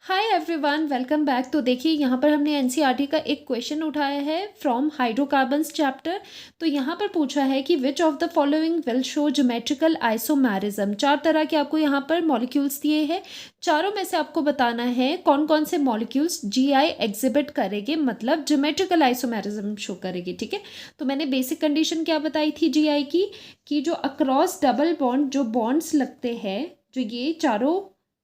Hi everyone, welcome back. तो देखिए यहाँ पर हमने एनसीईआरटी का एक क्वेश्चन उठाया है फ्रॉम हाइड्रोकार्बन्स चैप्टर। तो यहाँ पर पूछा है कि which of the following will show geometrical isomerism. चार तरह के आपको यहाँ पर मॉलिक्यूल्स दिए हैं, चारों में से आपको बताना है कौन कौन से मॉलिक्यूल्स जीआई एग्जिबिट करेंगे, मतलब ज्योमेट्रिकल आइसोमेरिज्म शो करेगी। ठीक है, तो मैंने बेसिक कंडीशन क्या बताई थी जीआई की, कि जो अक्रॉस डबल बॉन्ड जो बॉन्ड्स लगते हैं, जो ये चारों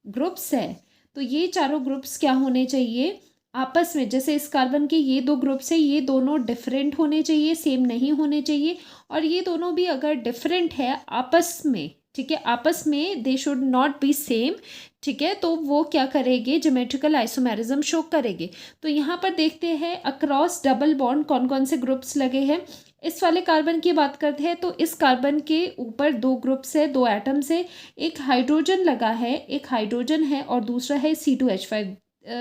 ग्रुप्स है, तो ये चारों ग्रुप्स क्या होने चाहिए आपस में। जैसे इस कार्बन के ये दो ग्रुप्स है, ये दोनों डिफरेंट होने चाहिए, सेम नहीं होने चाहिए। और ये दोनों भी अगर डिफरेंट है आपस में, ठीक है, आपस में they should not be same. ठीक है, तो वो क्या करेंगे, ज्योमेट्रिकल आइसोमेरिज्म शो करेंगे। तो यहाँ पर देखते हैं अक्रॉस डबल बॉन्ड कौन कौन से ग्रुप्स लगे हैं। इस वाले कार्बन की बात करते हैं तो इस कार्बन के ऊपर दो ग्रुप्स है, दो एटम्स है, एक हाइड्रोजन लगा है, एक हाइड्रोजन है और दूसरा है C2H5।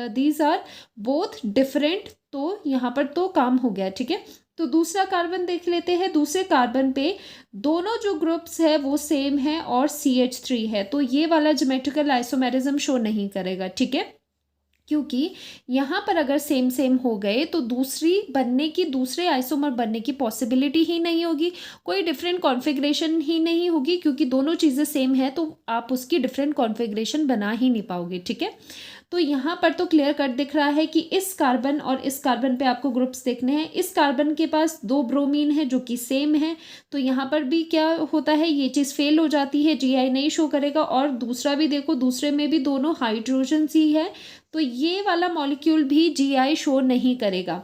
These are both different, तो यहाँ पर तो काम हो गया। ठीक है, तो दूसरा कार्बन देख लेते हैं। दूसरे कार्बन पे दोनों जो ग्रुप्स है वो सेम है और CH3 है, तो ये वाला ज्योमेट्रिकल आइसोमेरिज्म शो नहीं करेगा। ठीक है, क्योंकि यहाँ पर अगर सेम सेम हो गए तो दूसरे आइसोमर बनने की पॉसिबिलिटी ही नहीं होगी, कोई डिफरेंट कॉन्फ़िगरेशन ही नहीं होगी, क्योंकि दोनों चीज़ें सेम है तो आप उसकी डिफरेंट कॉन्फ़िगरेशन बना ही नहीं पाओगे। ठीक है, तो यहाँ पर तो क्लियर कट दिख रहा है कि इस कार्बन और इस कार्बन पे आपको ग्रुप्स देखने हैं। इस कार्बन के पास दो ब्रोमीन है जो कि सेम है, तो यहाँ पर भी क्या होता है, ये चीज़ फेल हो जाती है, जीआई नहीं शो करेगा। और दूसरा भी देखो, दूसरे में भी दोनों हाइड्रोजन ही है, तो ये वाला मॉलिक्यूल भी जीआई शो नहीं करेगा।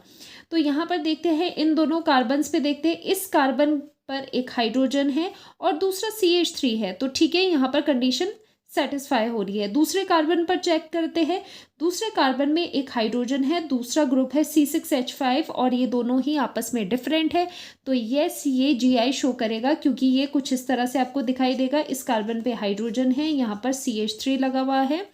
तो यहाँ पर देखते हैं इन दोनों कार्बन्स पे, देखते हैं इस कार्बन पर एक हाइड्रोजन है और दूसरा CH3 है, तो ठीक है, यहाँ पर कंडीशन सेटिस्फाई हो रही है। दूसरे कार्बन पर चेक करते हैं, दूसरे कार्बन में एक हाइड्रोजन है, दूसरा ग्रुप है C6H5 और ये दोनों ही आपस में डिफरेंट है, तो यस ये जीआई शो करेगा, क्योंकि ये कुछ इस तरह से आपको दिखाई देगा। इस कार्बन पे हाइड्रोजन है, यहाँ पर CH3 लगा हुआ है।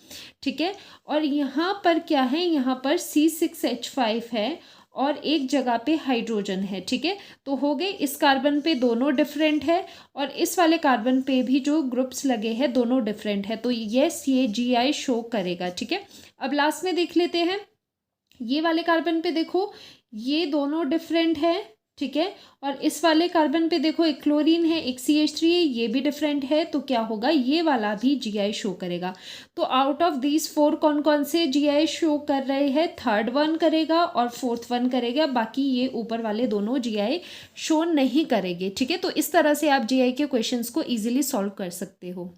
ठीक है, और यहाँ पर क्या है, यहाँ पर C6H5 है और एक जगह पे हाइड्रोजन है। ठीक है, तो हो गए, इस कार्बन पे दोनों डिफरेंट है और इस वाले कार्बन पे भी जो ग्रुप्स लगे हैं दोनों डिफरेंट है, तो यस ये जीआई शो करेगा। ठीक है, अब लास्ट में देख लेते हैं, ये वाले कार्बन पे देखो ये दोनों डिफरेंट है। ठीक है, और इस वाले कार्बन पे देखो एक क्लोरीन है, एक CH3 है, ये भी डिफरेंट है, तो क्या होगा, ये वाला भी जीआई शो करेगा। तो आउट ऑफ दीज फोर कौन कौन से जीआई शो कर रहे हैं, थर्ड वन करेगा और फोर्थ वन करेगा, बाकी ये ऊपर वाले दोनों जीआई शो नहीं करेंगे। ठीक है, तो इस तरह से आप जीआई के क्वेश्चंस को इजीली सॉल्व कर सकते हो।